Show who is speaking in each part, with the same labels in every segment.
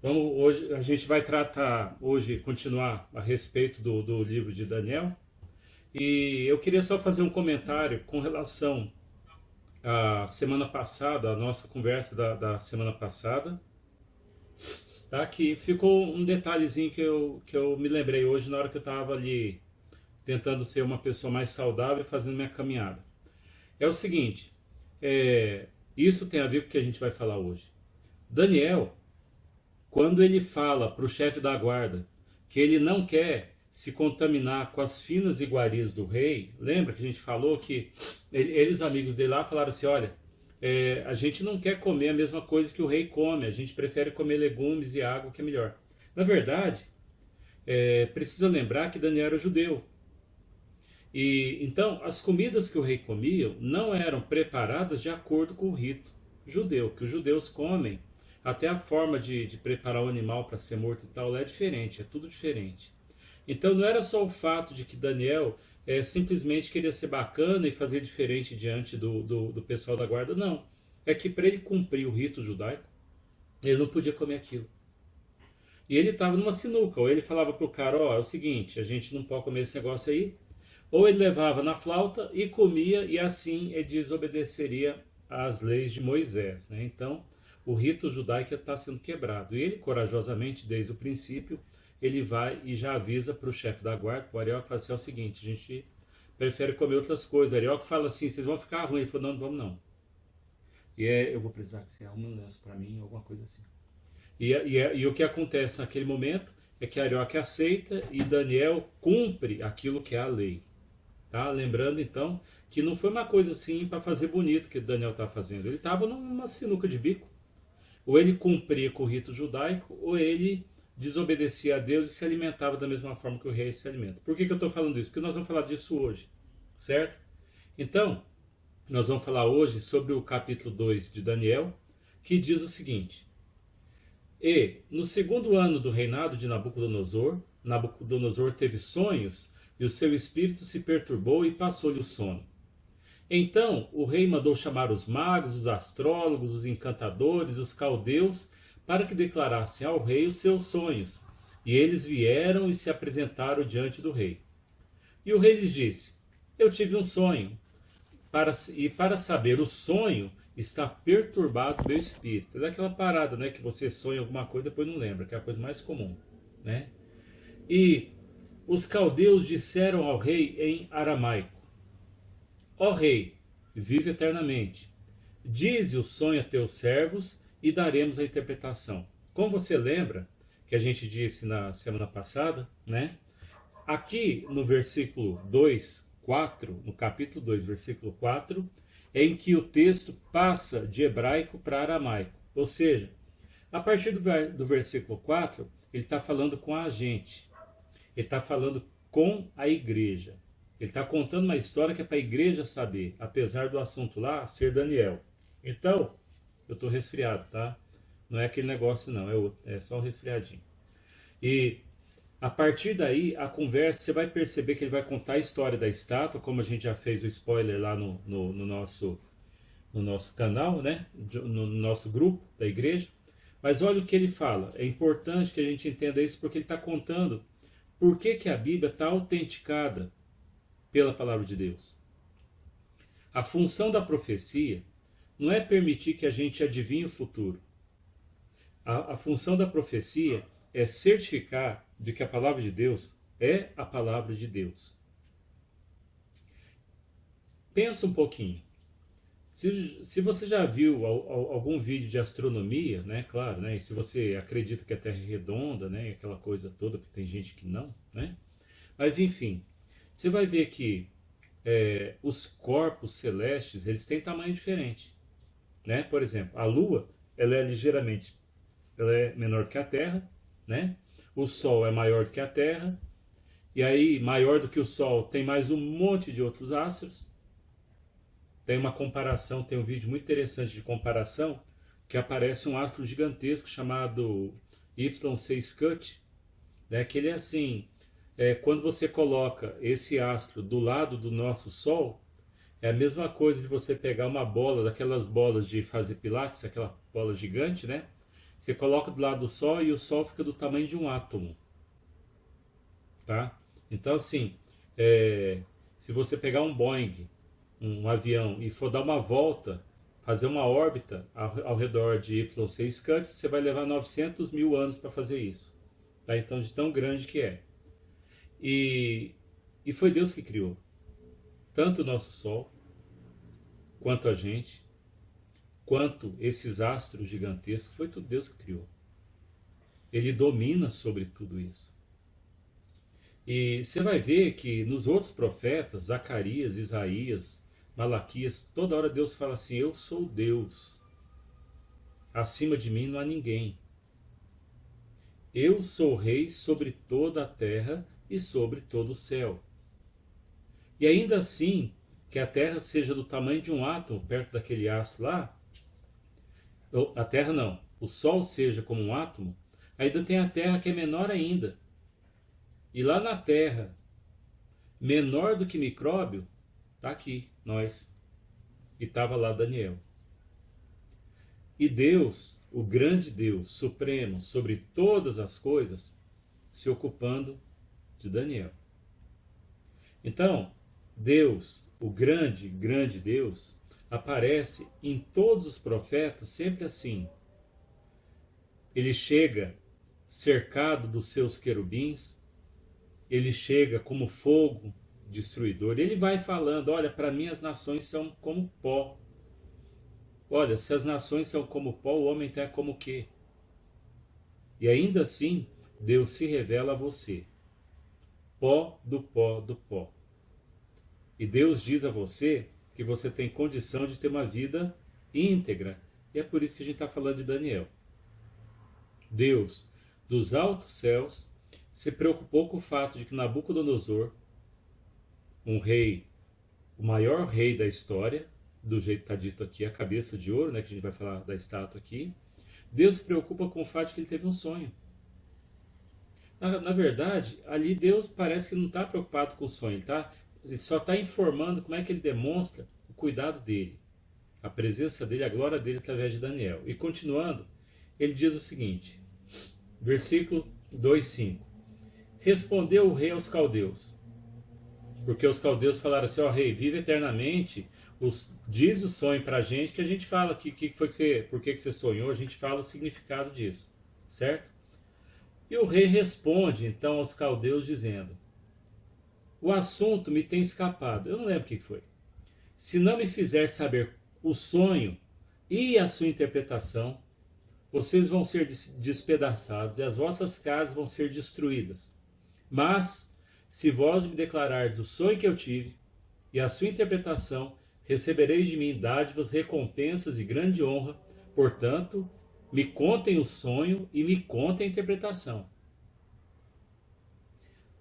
Speaker 1: Hoje a gente vai tratar, hoje, continuar a respeito do livro de Daniel. E eu queria só fazer um comentário com relação à semana passada, a nossa conversa da semana passada, tá? Que ficou um detalhezinho que eu me lembrei hoje na hora que eu estava ali tentando ser uma pessoa mais saudável e fazendo minha caminhada. É o seguinte, isso tem a ver com o que a gente vai falar hoje. Daniel, quando ele fala para o chefe da guarda que ele não quer se contaminar com as finas iguarias do rei, lembra que a gente falou que eles, amigos dele lá, falaram assim, olha, a gente não quer comer a mesma coisa que o rei come, a gente prefere comer legumes e água, que é melhor. Na verdade, precisa lembrar que Daniel era judeu. E então as comidas que o rei comia não eram preparadas de acordo com o rito judeu, que os judeus comem. Até a forma de preparar o animal para ser morto e tal é diferente, é tudo diferente. Então não era só o fato de que Daniel simplesmente queria ser bacana e fazer diferente diante do pessoal da guarda, não. É que para ele cumprir o rito judaico, ele não podia comer aquilo. E ele estava numa sinuca, ou ele falava para o cara, ó, é o seguinte, a gente não pode comer esse negócio aí, ou ele levava na flauta e comia, e assim ele desobedeceria às leis de Moisés, né? Então, o rito judaico está sendo quebrado. E ele, corajosamente, desde o princípio, ele vai e já avisa para o chefe da guarda, para o Arioque, fala assim, é o seguinte, a gente prefere comer outras coisas. O Arioque fala assim, vocês vão ficar ruim. Ele falou, não, vamos não. Eu vou precisar que você arrume um lenço para mim, alguma coisa assim. E o que acontece naquele momento é que Arioque aceita e Daniel cumpre aquilo que é a lei. Tá? Lembrando, então, que não foi uma coisa assim para fazer bonito que Daniel estava fazendo. Ele estava numa sinuca de bico. Ou ele cumpria com o rito judaico, ou ele desobedecia a Deus e se alimentava da mesma forma que o rei se alimenta. Por que eu estou falando isso? Porque nós vamos falar disso hoje, certo? Então, nós vamos falar hoje sobre o capítulo 2 de Daniel, que diz o seguinte: E, no segundo ano do reinado de Nabucodonosor, Nabucodonosor teve sonhos, e o seu espírito se perturbou e passou-lhe o sono. Então o rei mandou chamar os magos, os astrólogos, os encantadores, os caldeus, para que declarassem ao rei os seus sonhos. E eles vieram e se apresentaram diante do rei. E o rei lhes disse, eu tive um sonho, e para saber o sonho está perturbado o meu espírito. É daquela parada, né, que você sonha alguma coisa e depois não lembra, que é a coisa mais comum, né? E os caldeus disseram ao rei em aramaico, ó rei, vive eternamente. Dize o sonho a teus servos e daremos a interpretação. Como você lembra, que a gente disse na semana passada, né? Aqui no versículo 2, 4, no capítulo 2, versículo 4, é em que o texto passa de hebraico para aramaico. Ou seja, a partir do versículo 4, ele está falando com a gente. Ele está falando com a igreja. Ele está contando uma história que é para a igreja saber, apesar do assunto lá ser Daniel. Então, eu estou resfriado, tá? Não é aquele negócio não, é só um resfriadinho. E a partir daí, a conversa, você vai perceber que ele vai contar a história da estátua, como a gente já fez o spoiler lá no nosso canal, né? No nosso grupo da igreja. Mas olha o que ele fala. É importante que a gente entenda isso porque ele está contando por que a Bíblia está autenticada pela palavra de Deus. A função da profecia não é permitir que a gente adivinhe o futuro. A função da profecia é certificar de que a palavra de Deus é a palavra de Deus. Pensa um pouquinho. Se você já viu algum vídeo de astronomia, né, claro, né, e se você acredita que a Terra é redonda, né, aquela coisa toda, porque tem gente que não, né, mas enfim, você vai ver que os corpos celestes, eles têm tamanho diferente, né? Por exemplo, a Lua, ela é menor que a Terra, né? O Sol é maior do que a Terra, e aí maior do que o Sol tem mais um monte de outros astros. Tem uma comparação, tem um vídeo muito interessante de comparação, que aparece um astro gigantesco chamado Y6 Cut, né? Que ele é assim, quando você coloca esse astro do lado do nosso Sol, é a mesma coisa de você pegar uma bola, daquelas bolas de fazer pilates, aquela bola gigante, né? Você coloca do lado do Sol e o Sol fica do tamanho de um átomo. Tá? Então, assim, se você pegar um Boeing, um avião, e for dar uma volta, fazer uma órbita ao redor de YC Scuti, você vai levar 900 mil anos para fazer isso. Tá? Então, de tão grande que é. E foi Deus que criou tanto o nosso Sol, quanto a gente, quanto esses astros gigantescos. Foi tudo Deus que criou. Ele domina sobre tudo isso. E você vai ver que nos outros profetas, Zacarias, Isaías, Malaquias, toda hora Deus fala assim: eu sou Deus, acima de mim não há ninguém. Eu sou rei sobre toda a terra e sobre todo o céu. E ainda assim, que a terra seja do tamanho de um átomo perto daquele astro lá, a terra não, o Sol seja como um átomo, ainda tem a terra que é menor ainda. E lá na terra, menor do que micróbio, está aqui, nós. E estava lá Daniel. E Deus, o grande Deus, supremo sobre todas as coisas, se ocupando de Daniel. Então, Deus, o grande, grande Deus, aparece em todos os profetas sempre assim. Ele chega cercado dos seus querubins, ele chega como fogo destruidor, ele vai falando: olha, para mim as nações são como pó. Olha, se as nações são como pó, o homem é como o quê? E ainda assim, Deus se revela a você. Pó do pó do pó. E Deus diz a você que você tem condição de ter uma vida íntegra. E é por isso que a gente está falando de Daniel. Deus, dos altos céus, se preocupou com o fato de que Nabucodonosor, um rei, o maior rei da história, do jeito que está dito aqui, a cabeça de ouro, né, que a gente vai falar da estátua aqui, Deus se preocupa com o fato de que ele teve um sonho. Na verdade, ali Deus parece que não está preocupado com o sonho, ele só está informando como é que ele demonstra o cuidado dele, a presença dele, a glória dele através de Daniel. E continuando, ele diz o seguinte, versículo 2:5. Respondeu o rei aos caldeus, porque os caldeus falaram assim: ó rei, vive eternamente, diz o sonho para a gente fala por que você sonhou, a gente fala o significado disso, certo? E o rei responde então aos caldeus dizendo: o assunto me tem escapado, eu não lembro o que foi. Se não me fizer saber o sonho e a sua interpretação, vocês vão ser despedaçados e as vossas casas vão ser destruídas. Mas, se vós me declarardes o sonho que eu tive e a sua interpretação, recebereis de mim dádivas, recompensas e grande honra. Portanto, me contem o sonho e me contem a interpretação.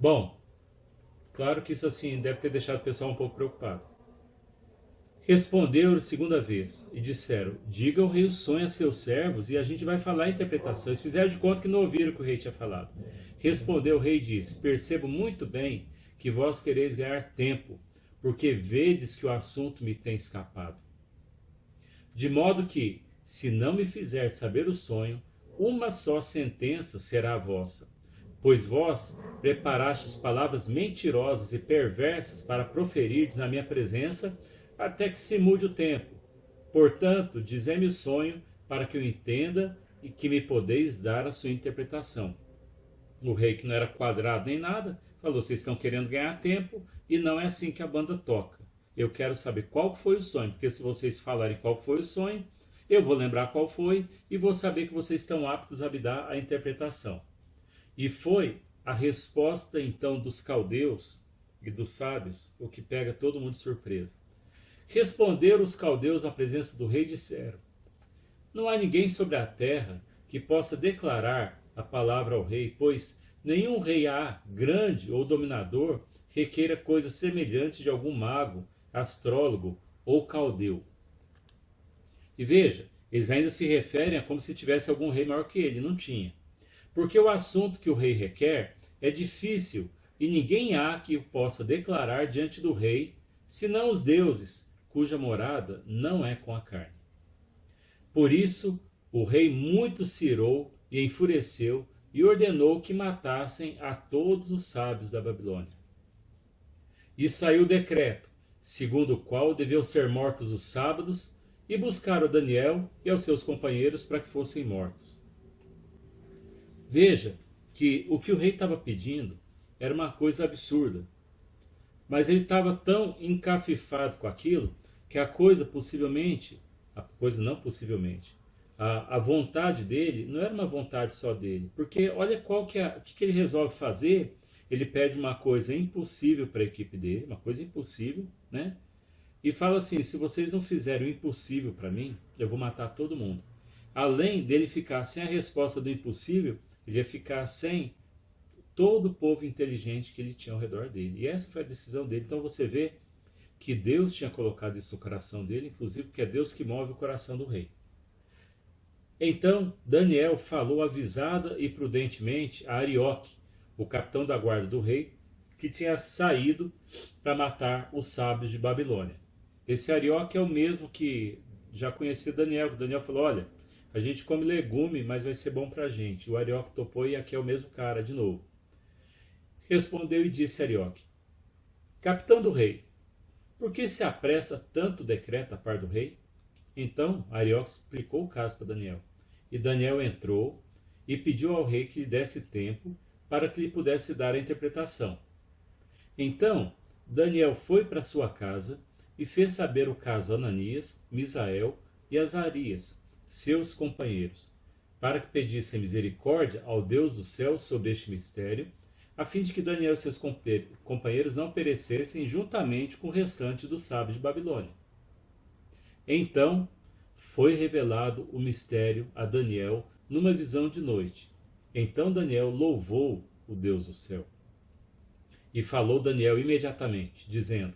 Speaker 1: Bom, claro que isso assim deve ter deixado o pessoal um pouco preocupado. Respondeu-lhe segunda vez e disseram: diga ao rei o sonho a seus servos e a gente vai falar a interpretação. Eles fizeram de conta que não ouviram o que o rei tinha falado. Respondeu o rei e disse: percebo muito bem que vós quereis ganhar tempo, porque vedes que o assunto me tem escapado. De modo que, se não me fizer saber o sonho, uma só sentença será a vossa. Pois vós preparastes palavras mentirosas e perversas para proferirdes na minha presença, até que se mude o tempo. Portanto, dizei-me o sonho, para que eu entenda e que me podeis dar a sua interpretação. O rei, que não era quadrado nem nada, falou: vocês estão querendo ganhar tempo e não é assim que a banda toca. Eu quero saber qual foi o sonho, porque se vocês falarem qual foi o sonho, eu vou lembrar qual foi e vou saber que vocês estão aptos a me dar a interpretação. E foi a resposta então dos caldeus e dos sábios, o que pega todo mundo de surpresa. Responderam os caldeus à presença do rei e disseram: não há ninguém sobre a terra que possa declarar a palavra ao rei, pois nenhum rei há, grande ou dominador, requeira coisa semelhante de algum mago, astrólogo ou caldeu. E veja, eles ainda se referem a como se tivesse algum rei maior que ele. Não tinha. Porque o assunto que o rei requer é difícil e ninguém há que o possa declarar diante do rei, senão os deuses, cuja morada não é com a carne. Por isso, O rei muito se irou e enfureceu e ordenou que matassem a todos os sábios da Babilônia. E saiu o decreto, segundo o qual deviam ser mortos os sábados, e buscaram Daniel e aos seus companheiros para que fossem mortos. Veja que o rei estava pedindo era uma coisa absurda, mas ele estava tão encafifado com aquilo que a coisa não possivelmente, a vontade dele não era uma vontade só dele, porque olha o que ele resolve fazer. Ele pede uma coisa impossível para a equipe dele, uma coisa impossível, né? E fala assim: se vocês não fizerem o impossível para mim, eu vou matar todo mundo. Além dele ficar sem a resposta do impossível, ele ia ficar sem todo o povo inteligente que ele tinha ao redor dele. E essa foi a decisão dele. Então você vê que Deus tinha colocado isso no coração dele, inclusive porque é Deus que move o coração do rei. Então Daniel falou avisada e prudentemente a Arioque, o capitão da guarda do rei, que tinha saído para matar os sábios de Babilônia. Esse Arioque é o mesmo que já conhecia Daniel. Daniel falou: olha, a gente come legume, mas vai ser bom para a gente. O Arioque topou e aqui é o mesmo cara de novo. Respondeu e disse Arioque: capitão do rei, por que se apressa tanto o decreto a par do rei? Então Arioque explicou o caso para Daniel. E Daniel entrou e pediu ao rei que lhe desse tempo para que lhe pudesse dar a interpretação. Então Daniel foi para sua casa e fez saber o caso a Ananias, Misael e Azarias, seus companheiros, para que pedissem misericórdia ao Deus do céu sobre este mistério, a fim de que Daniel e seus companheiros não perecessem juntamente com o restante dos sábios de Babilônia. Então foi revelado o mistério a Daniel numa visão de noite. Então Daniel louvou o Deus do céu. E falou Daniel imediatamente, dizendo: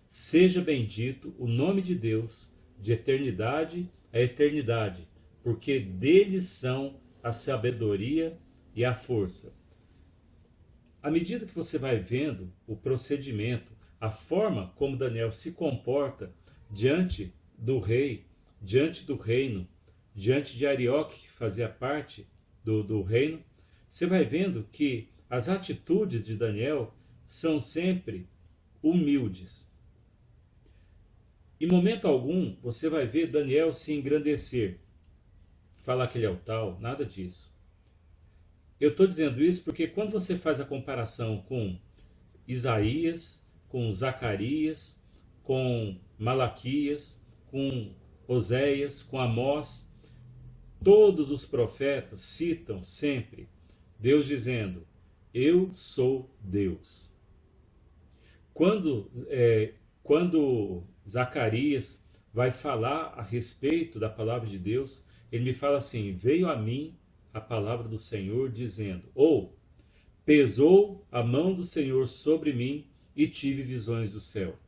Speaker 1: seja bendito o nome de Deus, de eternidade a eternidade, porque dele são a sabedoria e a força. À medida que você vai vendo o procedimento, a forma como Daniel se comporta diante do rei, diante do reino, diante de Arioque, que fazia parte do reino, você vai vendo que as atitudes de Daniel são sempre humildes. Em momento algum você vai ver Daniel se engrandecer, falar que ele é o tal, nada disso. Eu estou dizendo isso porque quando você faz a comparação com Isaías, com Zacarias, com Malaquias, com Oséias, com Amós, todos os profetas citam sempre Deus dizendo: eu sou Deus. Quando Zacarias vai falar a respeito da palavra de Deus, ele me fala assim: veio a mim a palavra do Senhor dizendo, ou pesou a mão do Senhor sobre mim e tive visões do céu.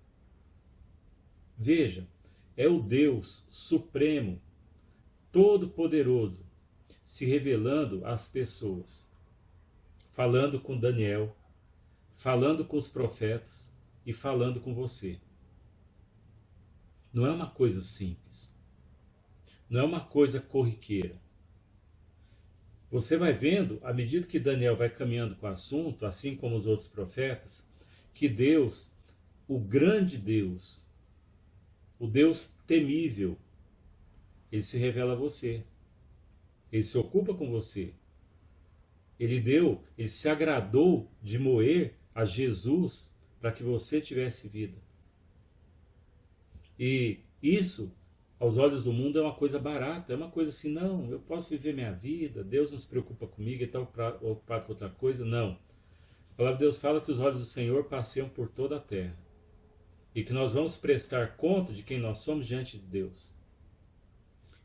Speaker 1: Veja, é o Deus supremo, todo-poderoso, se revelando às pessoas, falando com Daniel, falando com os profetas e falando com você. Não é uma coisa simples, não é uma coisa corriqueira. Você vai vendo, à medida que Daniel vai caminhando com o assunto, assim como os outros profetas, que Deus, o grande Deus, o Deus temível, ele se revela a você. Ele se ocupa com você. Ele se agradou de moer a Jesus para que você tivesse vida. E isso, aos olhos do mundo, é uma coisa barata, é uma coisa assim: não, eu posso viver minha vida, Deus não se preocupa comigo, ele está ocupado com outra coisa. Não. A palavra de Deus fala que os olhos do Senhor passeiam por toda a terra e que nós vamos prestar conta de quem nós somos diante de Deus.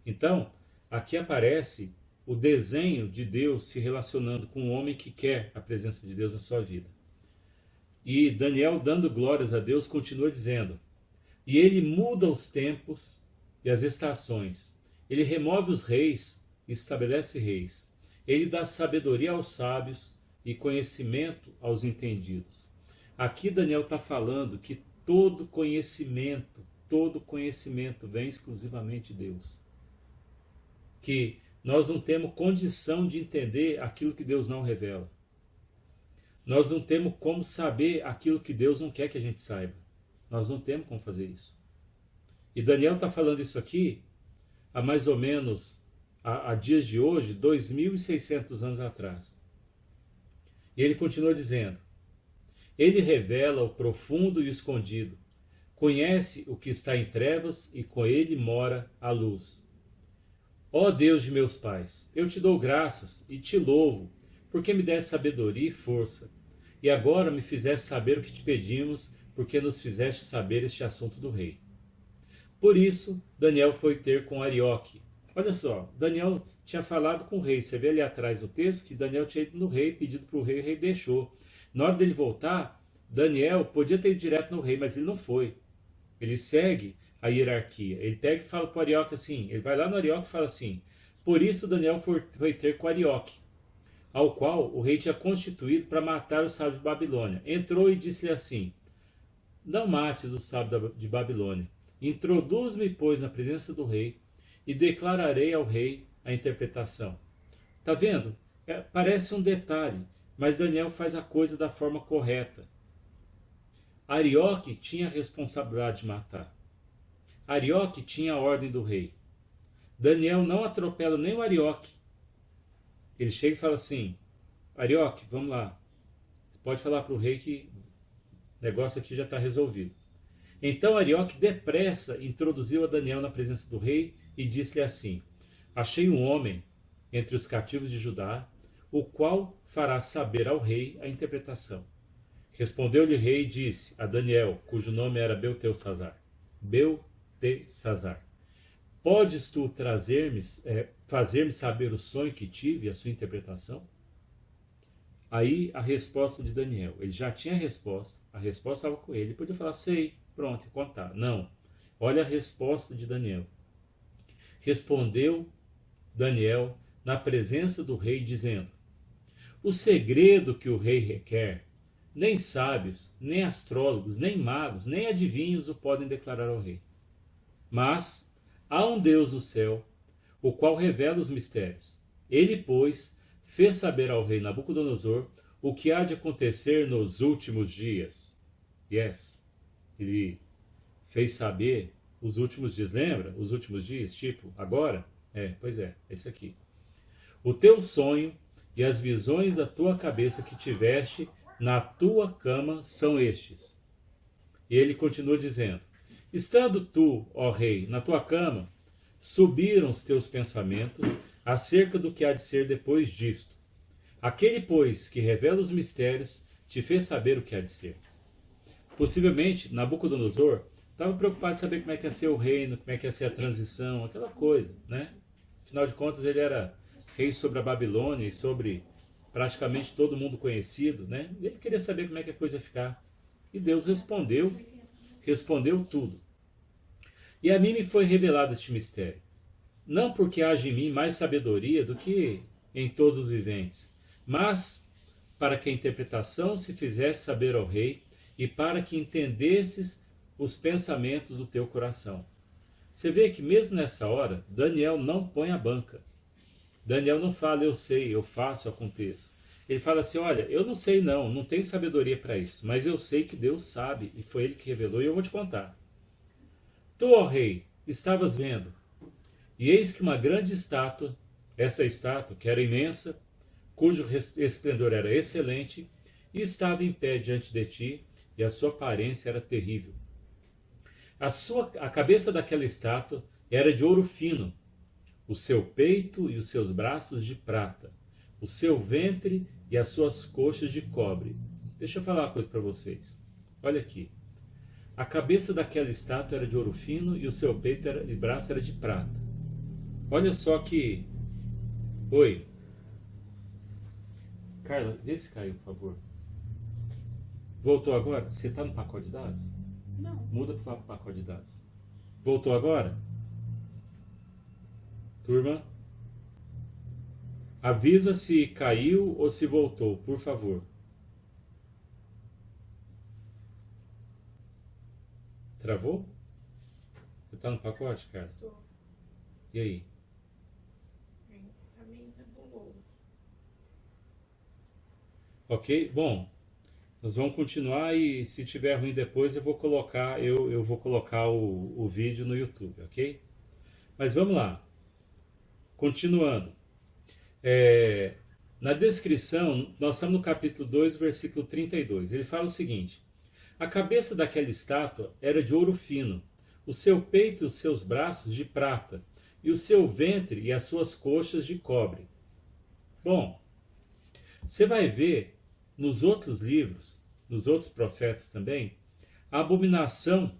Speaker 1: Então, aqui aparece o desenho de Deus se relacionando com um homem que quer a presença de Deus na sua vida. E Daniel, dando glórias a Deus, continua dizendo: e ele muda os tempos e as estações. Ele remove os reis e estabelece reis. Ele dá sabedoria aos sábios e conhecimento aos entendidos. Aqui Daniel está falando que todo conhecimento vem exclusivamente de Deus. Que nós não temos condição de entender aquilo que Deus não revela. Nós não temos como saber aquilo que Deus não quer que a gente saiba. Nós não temos como fazer isso. E Daniel está falando isso aqui há mais ou menos, há dias de hoje, 2.600 anos atrás. E ele continua dizendo: ele revela o profundo e o escondido, conhece o que está em trevas e com ele mora a luz. Ó Deus de meus pais, eu te dou graças e te louvo, porque me deste sabedoria e força, e agora me fizeste saber o que te pedimos, porque nos fizeste saber este assunto do rei. Por isso, Daniel foi ter com Arioque. Olha só, Daniel tinha falado com o rei. Você vê ali atrás do texto que Daniel tinha ido no rei, pedido para o rei deixou. Na hora dele voltar, Daniel podia ter ido direto no rei, mas ele não foi. Ele segue a hierarquia. Ele pega e fala para o Arioque assim, ele vai lá no Arioque e fala assim: por isso Daniel foi ter com Arioque, ao qual o rei tinha constituído para matar os sábios de Babilônia. Entrou e disse-lhe assim: não mates os sábios de Babilônia. Introduz-me, pois, na presença do rei, e declararei ao rei a interpretação. Está vendo? Parece um detalhe, mas Daniel faz a coisa da forma correta. Arioque tinha a responsabilidade de matar. Arioque tinha a ordem do rei. Daniel não atropela nem o Arioque. Ele chega e fala assim: Arioque, vamos lá. Você pode falar para o rei que o negócio aqui já está resolvido. Então Arioque depressa introduziu a Daniel na presença do rei e disse-lhe assim: achei um homem entre os cativos de Judá, o qual fará saber ao rei a interpretação. Respondeu-lhe o rei e disse a Daniel, cujo nome era Beltesazar: Beltesazar, podes tu fazer-me saber o sonho que tive e a sua interpretação? Aí a resposta de Daniel, ele já tinha a resposta estava com ele podia falar: sei, pronto, contar. Não, olha a resposta de Daniel. Respondeu Daniel na presença do rei, dizendo: o segredo que o rei requer, nem sábios, nem astrólogos, nem magos, nem adivinhos o podem declarar ao rei. Mas há um Deus no céu, o qual revela os mistérios. Ele, pois, fez saber ao rei Nabucodonosor o que há de acontecer nos últimos dias. Ele fez saber os últimos dias, lembra? Os últimos dias, tipo, agora? Pois é isso aqui. O teu sonho e as visões da tua cabeça que tiveste na tua cama são estes. E ele continua dizendo: estando tu, ó rei, na tua cama, subiram os teus pensamentos acerca do que há de ser depois disto. Aquele, pois, que revela os mistérios, te fez saber o que há de ser. Possivelmente, Nabucodonosor estava preocupado em saber como é que ia ser o reino, como é que ia ser a transição, aquela coisa, né? Afinal de contas, ele era rei sobre a Babilônia e sobre praticamente todo mundo conhecido, né? E ele queria saber como é que a coisa ia ficar. E Deus respondeu tudo. E a mim me foi revelado este mistério, não porque haja em mim mais sabedoria do que em todos os viventes, mas para que a interpretação se fizesse saber ao rei e para que entendesses os pensamentos do teu coração. Você vê que mesmo nessa hora, Daniel não põe a banca. Daniel não fala: eu sei, eu faço, aconteço. Ele fala assim: olha, eu não sei não tenho sabedoria para isso, mas eu sei que Deus sabe e foi Ele que revelou e eu vou te contar. Tu, ó rei, estavas vendo, e eis que uma grande estátua, essa estátua que era imensa, cujo esplendor era excelente, e estava em pé diante de ti, e a sua aparência era terrível. A cabeça daquela estátua era de ouro fino, o seu peito e os seus braços de prata, o seu ventre e as suas coxas de cobre. Deixa eu falar uma coisa para vocês. Olha aqui. A cabeça daquela estátua era de ouro fino e o seu peito e braço era de prata. Olha só que... Oi. Carla, vê se caiu, por favor. Voltou agora? Você está no pacote de dados?
Speaker 2: Não.
Speaker 1: Muda para o pacote de dados. Voltou agora? Turma? Avisa se caiu ou se voltou, por favor. Travou? Você está no pacote, cara?
Speaker 2: Tô.
Speaker 1: E aí? Ok? Bom, nós vamos continuar e se tiver ruim depois eu vou colocar o vídeo no YouTube, ok? Mas vamos lá, continuando. É, na descrição, nós estamos no capítulo 2, versículo 32. Ele fala o seguinte: a cabeça daquela estátua era de ouro fino, o seu peito e os seus braços de prata, e o seu ventre e as suas coxas de cobre. Bom, você vai ver nos outros livros, nos outros profetas também, a abominação,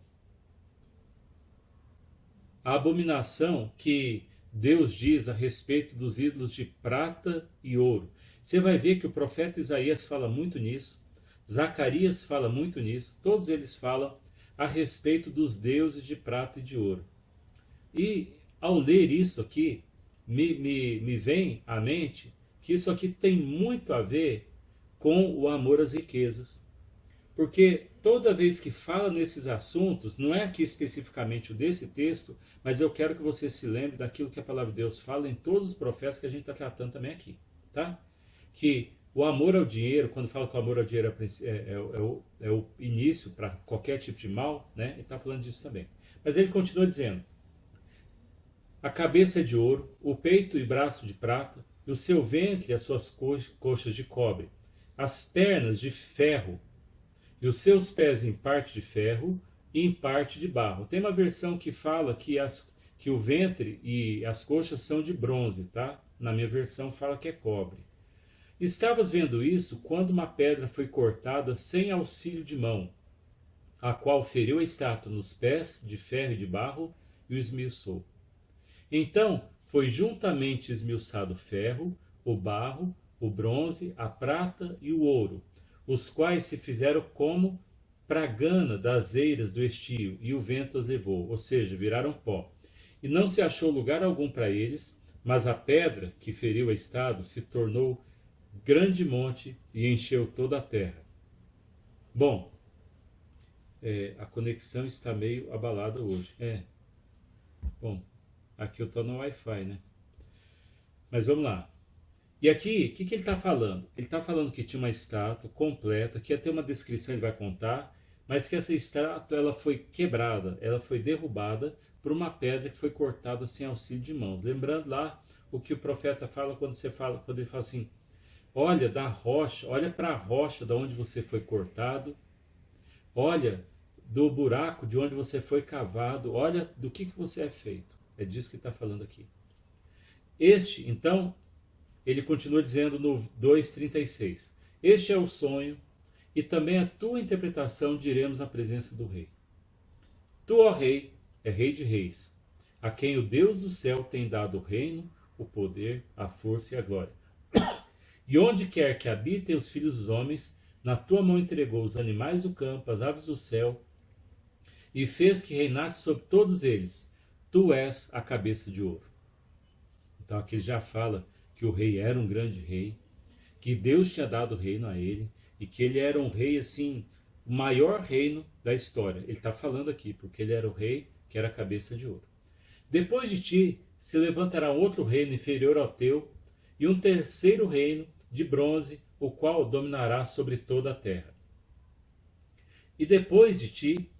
Speaker 1: a abominação que Deus diz a respeito dos ídolos de prata e ouro. Você vai ver que o profeta Isaías fala muito nisso, Zacarias fala muito nisso, todos eles falam a respeito dos deuses de prata e de ouro. E ao ler isso aqui, me vem à mente que isso aqui tem muito a ver com o amor às riquezas. Porque toda vez que fala nesses assuntos, não é aqui especificamente o desse texto, mas eu quero que você se lembre daquilo que a palavra de Deus fala em todos os profetas que a gente está tratando também aqui. Tá? Que o amor ao dinheiro, quando fala que o amor ao dinheiro é o início para qualquer tipo de mal, né? Ele está falando disso também. Mas ele continua dizendo: a cabeça é de ouro, o peito e braço de prata, e o seu ventre e as suas coxas de cobre, as pernas de ferro, e os seus pés em parte de ferro e em parte de barro. Tem uma versão que fala que o ventre e as coxas são de bronze, tá? Na minha versão fala que é cobre. Estavas vendo isso quando uma pedra foi cortada sem auxílio de mão, a qual feriu a estátua nos pés de ferro e de barro e o esmiuçou. Então foi juntamente esmiuçado o ferro, o barro, o bronze, a prata e o ouro, os quais se fizeram como pragana das eiras do estio, e o vento as levou, ou seja, viraram pó. E não se achou lugar algum para eles, mas a pedra que feriu a estátua se tornou grande monte e encheu toda a terra. Bom, a conexão está meio abalada hoje. Bom, aqui eu estou no Wi-Fi, né? Mas vamos lá. E aqui, o que ele está falando? Ele está falando que tinha uma estátua completa, que ia ter uma descrição, ele vai contar, mas que essa estátua ela foi quebrada, ela foi derrubada por uma pedra que foi cortada sem auxílio de mãos. Lembrando lá o que o profeta fala quando ele fala assim: olha da rocha, olha para a rocha de onde você foi cortado, olha do buraco de onde você foi cavado, olha do que você é feito. É disso que está falando aqui. Então, ele continua dizendo no 2,36: este é o sonho, e também a tua interpretação diremos na presença do rei. Tu, ó rei, é rei de reis, a quem o Deus do céu tem dado o reino, o poder, a força e a glória. E onde quer que habitem os filhos dos homens, na tua mão entregou os animais do campo, as aves do céu, e fez que reinasse sobre todos eles. Tu és a cabeça de ouro. Então aqui ele já fala que o rei era um grande rei, que Deus tinha dado o reino a ele, e que ele era um rei, assim, o maior reino da história. Ele está falando aqui, porque ele era o rei que era a cabeça de ouro. Depois de ti se levantará outro reino inferior ao teu, e um terceiro reino de bronze, o qual dominará sobre toda a terra. E depois de ti,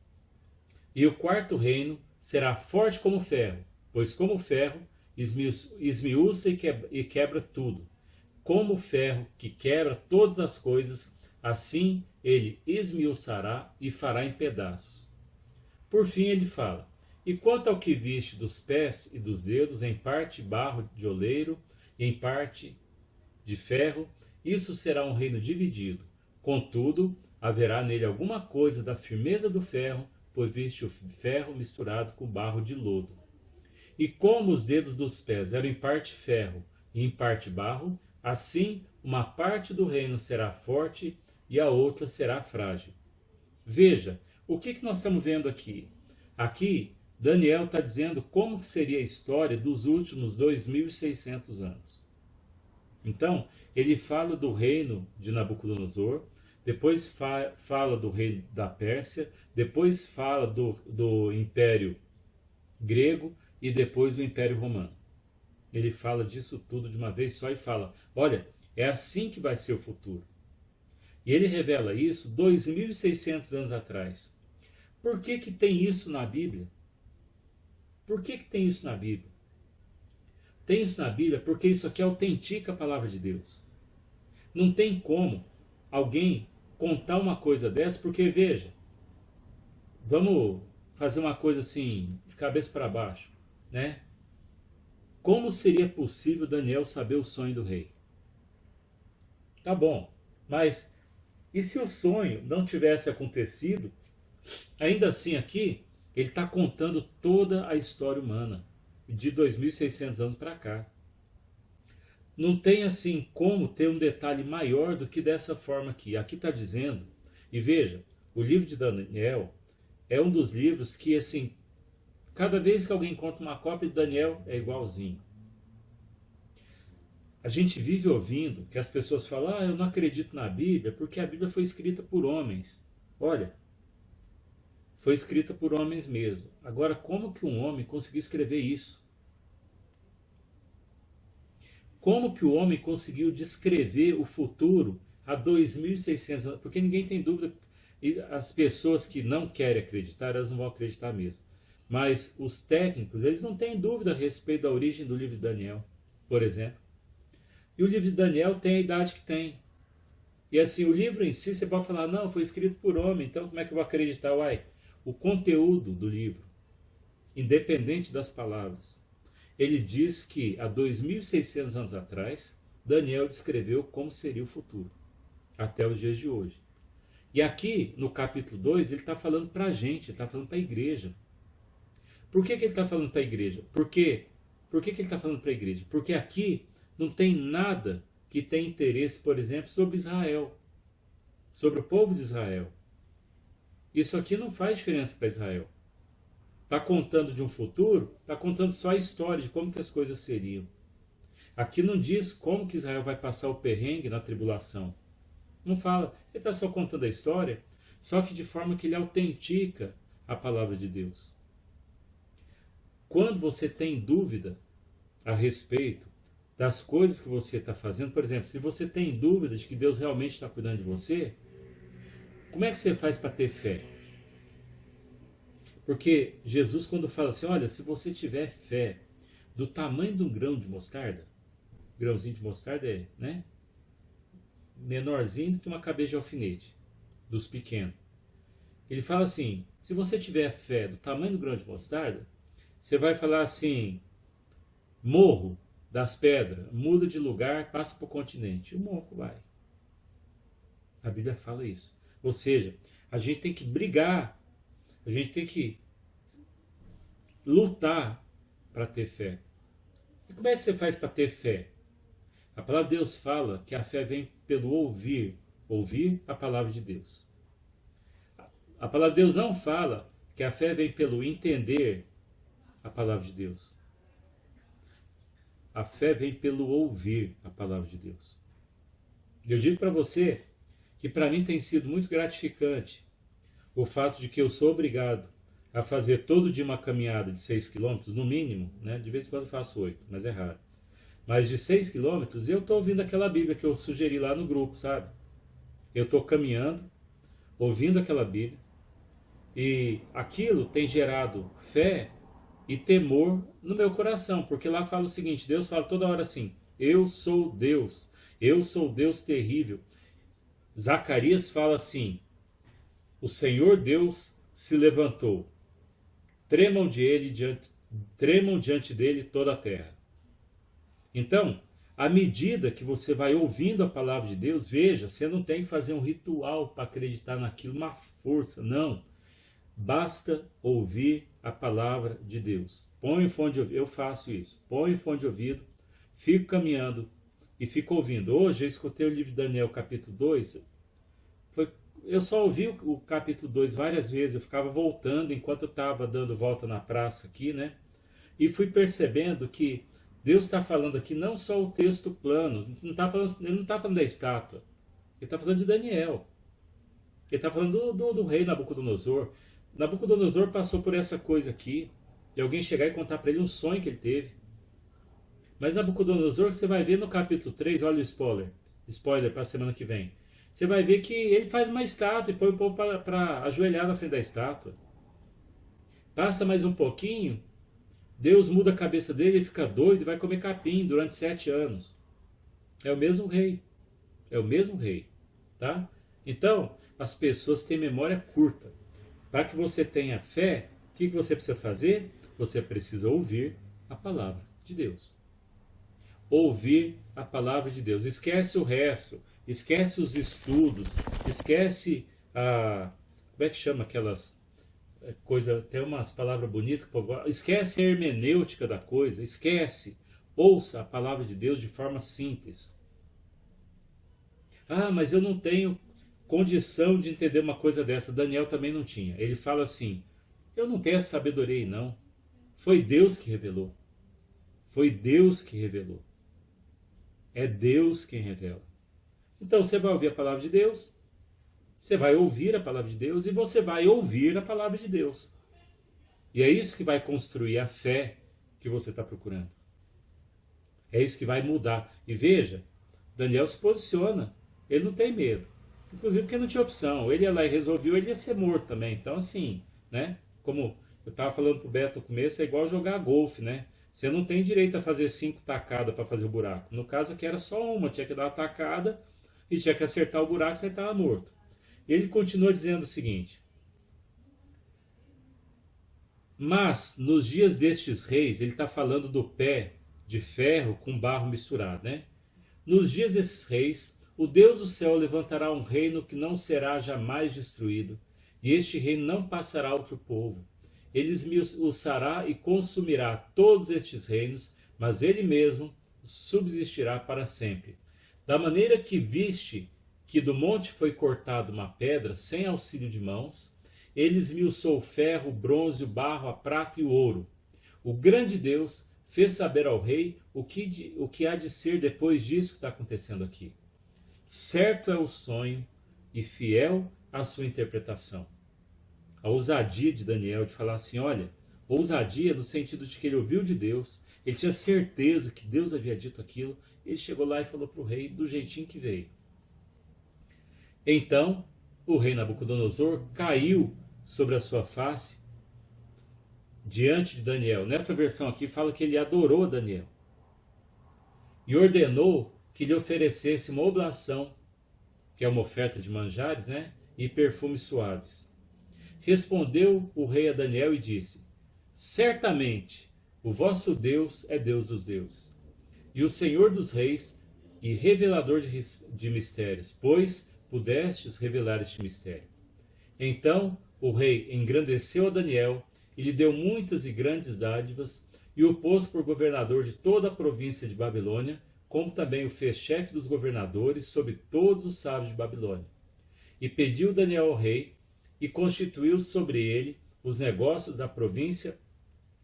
Speaker 1: e o quarto reino será forte como ferro, pois como ferro esmiuça e quebra tudo. Como ferro que quebra todas as coisas, assim ele esmiuçará e fará em pedaços. Por fim ele fala: e quanto ao que viste dos pés e dos dedos, em parte barro de oleiro, e em parte de ferro, isso será um reino dividido. Contudo, haverá nele alguma coisa da firmeza do ferro, pois viste o ferro misturado com barro de lodo. E como os dedos dos pés eram em parte ferro e em parte barro, assim uma parte do reino será forte e a outra será frágil. Veja, o que nós estamos vendo aqui? Aqui, Daniel está dizendo como seria a história dos últimos 2.600 anos. Então, ele fala do reino de Nabucodonosor, depois fala do reino da Pérsia, depois fala do Império Grego e depois do Império Romano. Ele fala disso tudo de uma vez só e fala: olha, é assim que vai ser o futuro. E ele revela isso 2.600 anos atrás. Por que que tem isso na Bíblia? Por que que tem isso na Bíblia? Tem isso na Bíblia porque isso aqui autentica a palavra de Deus. Não tem como alguém contar uma coisa dessa, porque veja, vamos fazer uma coisa assim, de cabeça para baixo, né? Como seria possível Daniel saber o sonho do rei? Tá bom, mas e se o sonho não tivesse acontecido? Ainda assim aqui, ele está contando toda a história humana, de 2.600 anos para cá. Não tem assim como ter um detalhe maior do que dessa forma aqui. Aqui está dizendo, e veja, o livro de Daniel é um dos livros que assim, cada vez que alguém encontra uma cópia de Daniel é igualzinho. A gente vive ouvindo que as pessoas falam, eu não acredito na Bíblia porque a Bíblia foi escrita por homens. Olha, foi escrita por homens mesmo. Agora, como que um homem conseguiu escrever isso? Como que o homem conseguiu descrever o futuro há 2.600 anos? Porque ninguém tem dúvida, e as pessoas que não querem acreditar, elas não vão acreditar mesmo. Mas os técnicos, eles não têm dúvida a respeito da origem do livro de Daniel, por exemplo. E o livro de Daniel tem a idade que tem. E assim, o livro em si, você pode falar, não, foi escrito por homem, então como é que eu vou acreditar? Uai, o conteúdo do livro, independente das palavras, ele diz que há 2.600 anos atrás, Daniel descreveu como seria o futuro, até os dias de hoje. E aqui, no capítulo 2, ele está falando para a gente, ele está falando para a igreja. Por que ele está falando para a igreja? Por que ele está falando para a igreja? Porque aqui não tem nada que tenha interesse, por exemplo, sobre Israel, sobre o povo de Israel. Isso aqui não faz diferença para Israel. Está contando de um futuro, está contando só a história de como que as coisas seriam. Aqui não diz como que Israel vai passar o perrengue na tribulação. Não fala. Ele está só contando a história, só que de forma que ele autentica a palavra de Deus. Quando você tem dúvida a respeito das coisas que você está fazendo, por exemplo, se você tem dúvida de que Deus realmente está cuidando de você, como é que você faz para ter fé? Porque Jesus, quando fala assim, olha, se você tiver fé do tamanho de um grão de mostarda, grãozinho de mostarda é, né, menorzinho do que uma cabeça de alfinete, dos pequenos. Ele fala assim, se você tiver fé do tamanho do grão de mostarda, você vai falar assim, morro das pedras, muda de lugar, passa para o continente. O morro vai. A Bíblia fala isso. Ou seja, a gente tem que brigar, a gente tem que lutar para ter fé. E como é que você faz para ter fé? A palavra de Deus fala que a fé vem pelo ouvir a palavra de Deus. A palavra de Deus não fala que a fé vem pelo entender a palavra de Deus. A fé vem pelo ouvir a palavra de Deus. Eu digo para você que para mim tem sido muito gratificante o fato de que eu sou obrigado a fazer todo dia uma caminhada de 6 quilômetros, no mínimo, né? De vez em quando faço 8, mas é raro. Mas de 6 quilômetros, eu estou ouvindo aquela Bíblia que eu sugeri lá no grupo, sabe? Eu estou caminhando, ouvindo aquela Bíblia, e aquilo tem gerado fé e temor no meu coração, porque lá fala o seguinte, Deus fala toda hora assim, eu sou Deus terrível. Zacarias fala assim, o Senhor Deus se levantou, tremam diante dele toda a terra. Então, à medida que você vai ouvindo a palavra de Deus, veja, você não tem que fazer um ritual para acreditar naquilo, uma força, não. Basta ouvir a palavra de Deus. Põe em fone de ouvido, eu faço isso. Põe em fone de ouvido, fico caminhando e fico ouvindo. Hoje eu escutei o livro de Daniel, capítulo 2. Eu só ouvi o capítulo 2 várias vezes. Eu ficava voltando enquanto eu estava dando volta na praça aqui, né? E fui percebendo que Deus está falando aqui não só o texto plano. Ele não está falando da estátua. Ele está falando de Daniel. Ele está falando do rei Nabucodonosor. Nabucodonosor passou por essa coisa aqui, de alguém chegar e contar para ele um sonho que ele teve. Mas Nabucodonosor, que você vai ver no capítulo 3, olha o spoiler para a semana que vem. você vai ver que ele faz uma estátua e põe o povo para ajoelhar na frente da estátua. Passa mais um pouquinho, Deus muda a cabeça dele, ele fica doido e vai comer capim durante 7 anos. É o mesmo rei. É o mesmo rei. Tá? Então, as pessoas têm memória curta. Para que você tenha fé, o que você precisa fazer? Você precisa ouvir a palavra de Deus. Ouvir a palavra de Deus. Esquece o resto. Esquece os estudos. Esquece a... Como é que chama aquelas coisas? Tem umas palavras bonitas. Esquece a hermenêutica da coisa. Esquece. Ouça a palavra de Deus de forma simples. Ah, mas eu não tenho condição de entender uma coisa dessa. Daniel também não tinha. Ele fala assim, eu não tenho essa sabedoria aí não. Foi Deus que revelou. Foi Deus que revelou. É Deus quem revela. Então você vai ouvir a palavra de Deus, você vai ouvir a palavra de Deus e você vai ouvir a palavra de Deus. E é isso que vai construir a fé que você está procurando. É isso que vai mudar. E veja, Daniel se posiciona. Ele não tem medo. Inclusive porque não tinha opção. Ele ia lá e resolveu, ele ia ser morto também. Então assim, né? Como eu estava falando pro Beto no começo, é igual jogar golfe, né? Você não tem direito a fazer 5 tacadas para fazer o buraco. No caso aqui era só uma, tinha que dar uma tacada e tinha que acertar o buraco, você estava morto. E ele continua dizendo o seguinte: mas nos dias destes reis, ele está falando do pé de ferro com barro misturado, né? Nos dias desses reis, o Deus do céu levantará um reino que não será jamais destruído, e este reino não passará a outro povo. Ele esmiuçará e consumirá todos estes reinos, mas ele mesmo subsistirá para sempre. Da maneira que viste que do monte foi cortada uma pedra sem auxílio de mãos, ele esmiuçou o ferro, o bronze, o barro, a prata e o ouro. O grande Deus fez saber ao rei o que há de ser depois disso que está acontecendo aqui. Certo é o sonho e fiel a sua interpretação. A ousadia de Daniel de falar assim, olha, ousadia no sentido de que ele ouviu de Deus, ele tinha certeza que Deus havia dito aquilo, ele chegou lá e falou para o rei do jeitinho que veio. Então, o rei Nabucodonosor caiu sobre a sua face diante de Daniel. Nessa versão aqui fala que ele adorou Daniel e ordenou que lhe oferecesse uma oblação, que é uma oferta de manjares, né, e perfumes suaves. Respondeu o rei a Daniel e disse, certamente o vosso Deus é Deus dos deuses, e o Senhor dos reis e revelador de mistérios, pois pudestes revelar este mistério. Então o rei engrandeceu a Daniel e lhe deu muitas e grandes dádivas, e o pôs por governador de toda a província de Babilônia, como também o fez chefe dos governadores sobre todos os sábios de Babilônia. E pediu Daniel ao rei, e constituiu sobre ele os negócios da província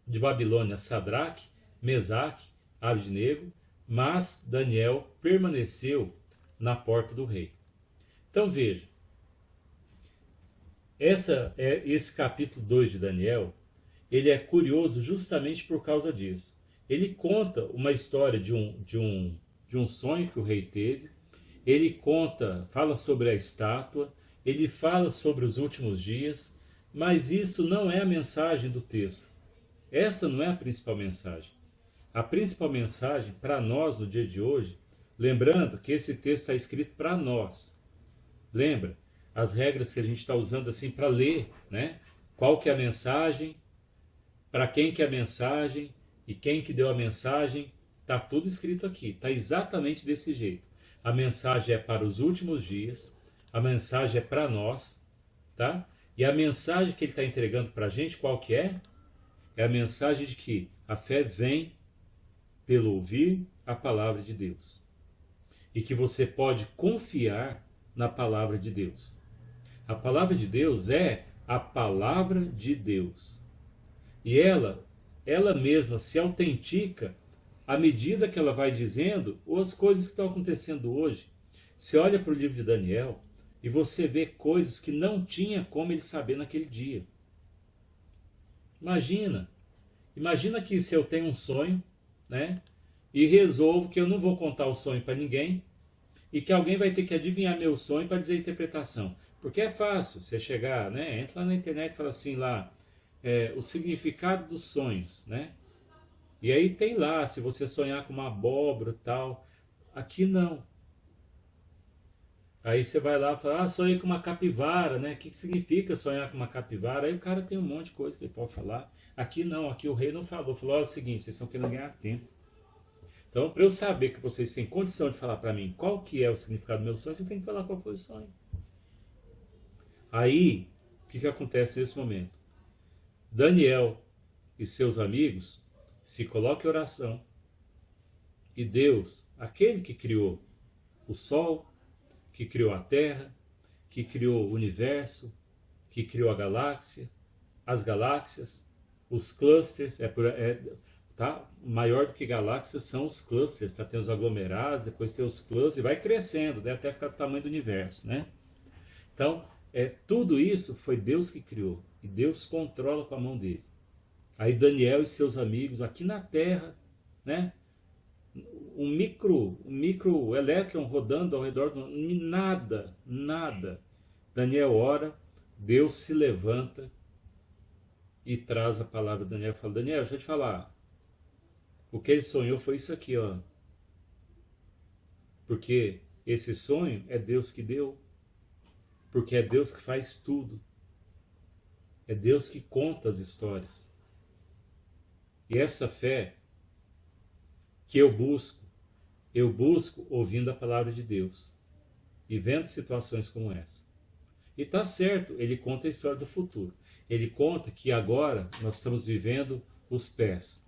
Speaker 1: de Babilônia Sadraque, Mesaque, Abednego, mas Daniel permaneceu na porta do rei. Então veja, esse capítulo 2 de Daniel, ele é curioso justamente por causa disso. Ele conta uma história de um sonho que o rei teve, ele fala sobre a estátua, ele fala sobre os últimos dias, mas isso não é a mensagem do texto. Essa não é a principal mensagem. A principal mensagem para nós no dia de hoje, lembrando que esse texto está escrito para nós. Lembra as regras que a gente está usando assim para ler, né? Qual que é a mensagem, para quem que é a mensagem e quem que deu a mensagem, está tudo escrito aqui, está exatamente desse jeito. A mensagem é para os últimos dias, a mensagem é para nós, tá? E a mensagem que ele está entregando para a gente, qual que é? É a mensagem de que a fé vem pelo ouvir a palavra de Deus. E que você pode confiar na palavra de Deus. A palavra de Deus é a palavra de Deus. E ela mesma se autentica à medida que ela vai dizendo as coisas que estão acontecendo hoje. Você olha para o livro de Daniel e você vê coisas que não tinha como ele saber naquele dia. Imagina que se eu tenho um sonho, né, e resolvo que eu não vou contar o sonho para ninguém, e que alguém vai ter que adivinhar meu sonho para dizer a interpretação. Porque é fácil você chegar, né? Entra lá na internet e fala assim lá, o significado dos sonhos, né? E aí tem lá, se você sonhar com uma abóbora e tal. Aqui não. Aí você vai lá e fala, sonhei com uma capivara, né? O que significa sonhar com uma capivara? Aí o cara tem um monte de coisa que ele pode falar. Aqui não, aqui o rei não falou. Falou, olha, é o seguinte, vocês estão querendo ganhar tempo. Então, para eu saber que vocês têm condição de falar para mim qual que é o significado do meu sonho, você tem que falar qual foi o sonho. Aí, o que acontece nesse momento? Daniel e seus amigos se colocam em oração. E Deus, aquele que criou o sol, que criou a terra, que criou o universo, que criou a galáxia, as galáxias, os clusters, tá? Maior do que galáxias são os clusters, tá? Tem os aglomerados, depois tem os clusters, e vai crescendo, né? Até ficar do tamanho do universo, né? Então, tudo isso foi Deus que criou, e Deus controla com a mão dele. Aí Daniel e seus amigos aqui na Terra, né? Um micro elétron rodando ao redor do nada. Daniel ora, Deus se levanta e traz a palavra de Daniel. Fala, Daniel, deixa eu te falar. O que ele sonhou foi isso aqui, ó. Porque esse sonho é Deus que deu. Porque é Deus que faz tudo. É Deus que conta as histórias. E essa fé que eu busco ouvindo a palavra de Deus e vendo situações como essa. E tá certo, ele conta a história do futuro. Ele conta que agora nós estamos vivendo os pés.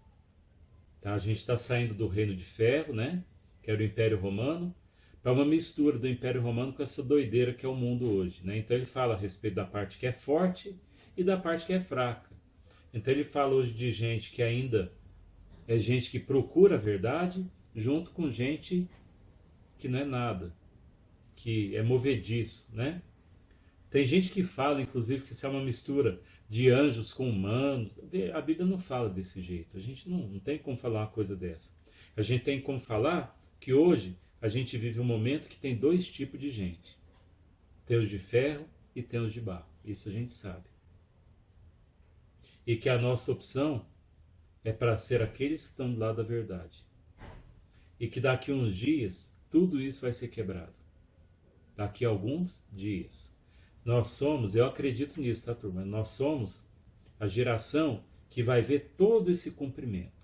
Speaker 1: Tá? A gente está saindo do reino de ferro, né? Que era o Império Romano, para uma mistura do Império Romano com essa doideira que é o mundo hoje. Né? Então ele fala a respeito da parte que é forte e da parte que é fraca. Então ele fala hoje de gente que ainda é gente que procura a verdade, junto com gente que não é nada, que é movediço, né? Tem gente que fala, inclusive, que isso é uma mistura de anjos com humanos. A Bíblia não fala desse jeito. A gente não tem como falar uma coisa dessa. A gente tem como falar que hoje a gente vive um momento que tem dois tipos de gente. Tem os de ferro e tem os de barro. Isso a gente sabe. E que a nossa opção é para ser aqueles que estão do lado da verdade. E que daqui a uns dias, tudo isso vai ser quebrado. Daqui a alguns dias. Nós somos, eu acredito nisso, tá, turma? Nós somos a geração que vai ver todo esse cumprimento.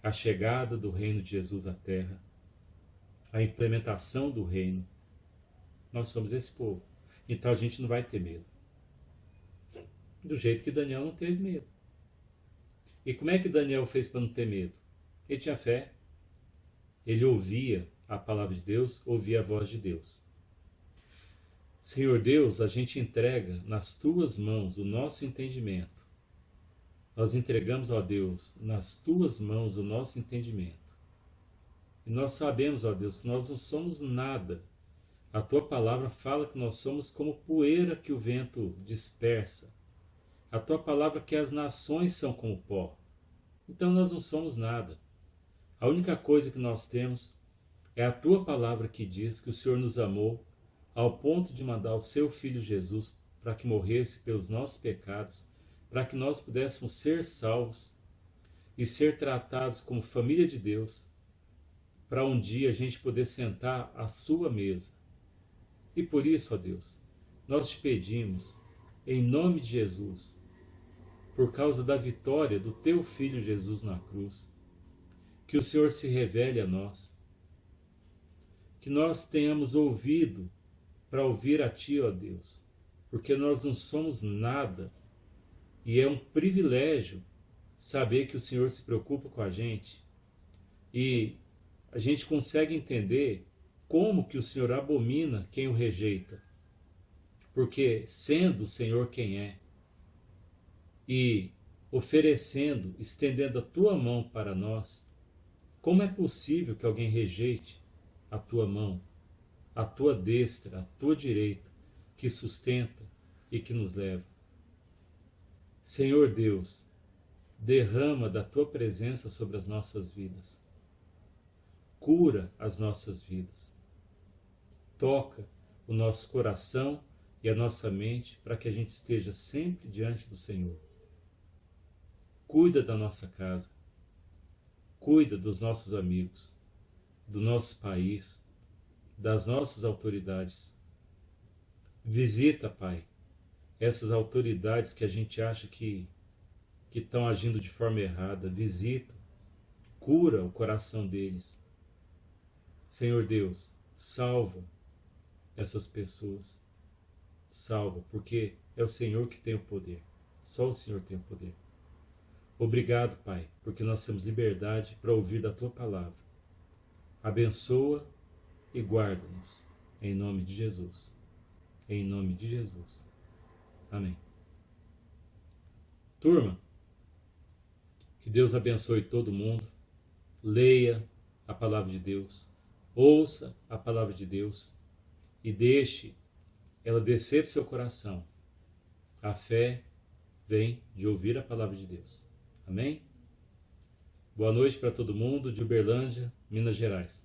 Speaker 1: A chegada do reino de Jesus à Terra. A implementação do reino. Nós somos esse povo. Então a gente não vai ter medo. Do jeito que Daniel não teve medo. E como é que Daniel fez para não ter medo? Ele tinha fé. Ele ouvia a palavra de Deus, ouvia a voz de Deus. Senhor Deus, a gente entrega nas tuas mãos o nosso entendimento. Nós entregamos, ó Deus, nas tuas mãos o nosso entendimento. E nós sabemos, ó Deus, que nós não somos nada. A tua palavra fala que nós somos como poeira que o vento dispersa. A tua palavra que as nações são como pó. Então nós não somos nada. A única coisa que nós temos é a tua palavra que diz que o Senhor nos amou ao ponto de mandar o seu Filho Jesus para que morresse pelos nossos pecados, para que nós pudéssemos ser salvos e ser tratados como família de Deus, para um dia a gente poder sentar à sua mesa. E por isso, ó Deus, nós te pedimos, em nome de Jesus, por causa da vitória do teu Filho Jesus na cruz, que o Senhor se revele a nós, que nós tenhamos ouvido para ouvir a Ti, ó Deus, porque nós não somos nada e é um privilégio saber que o Senhor se preocupa com a gente e a gente consegue entender como que o Senhor abomina quem o rejeita, porque sendo o Senhor quem é e oferecendo, estendendo a Tua mão para nós, como é possível que alguém rejeite a Tua mão, a Tua destra, a Tua direita, que sustenta e que nos leva? Senhor Deus, derrama da Tua presença sobre as nossas vidas. Cura as nossas vidas. Toca o nosso coração e a nossa mente para que a gente esteja sempre diante do Senhor. Cuida da nossa casa, cuida dos nossos amigos, do nosso país, das nossas autoridades. Visita, Pai, essas autoridades que a gente acha que estão agindo de forma errada. Visita, cura o coração deles. Senhor Deus, salva essas pessoas. Salva, porque é o Senhor que tem o poder. Só o Senhor tem o poder. Obrigado, Pai, porque nós temos liberdade para ouvir da Tua palavra. Abençoa e guarda-nos. Em nome de Jesus. Em nome de Jesus. Amém. Turma, que Deus abençoe todo mundo. Leia a palavra de Deus. Ouça a palavra de Deus. E deixe ela descer do seu coração. A fé vem de ouvir a palavra de Deus. Amém? Boa noite para todo mundo de Uberlândia, Minas Gerais.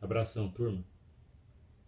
Speaker 1: Abração, turma.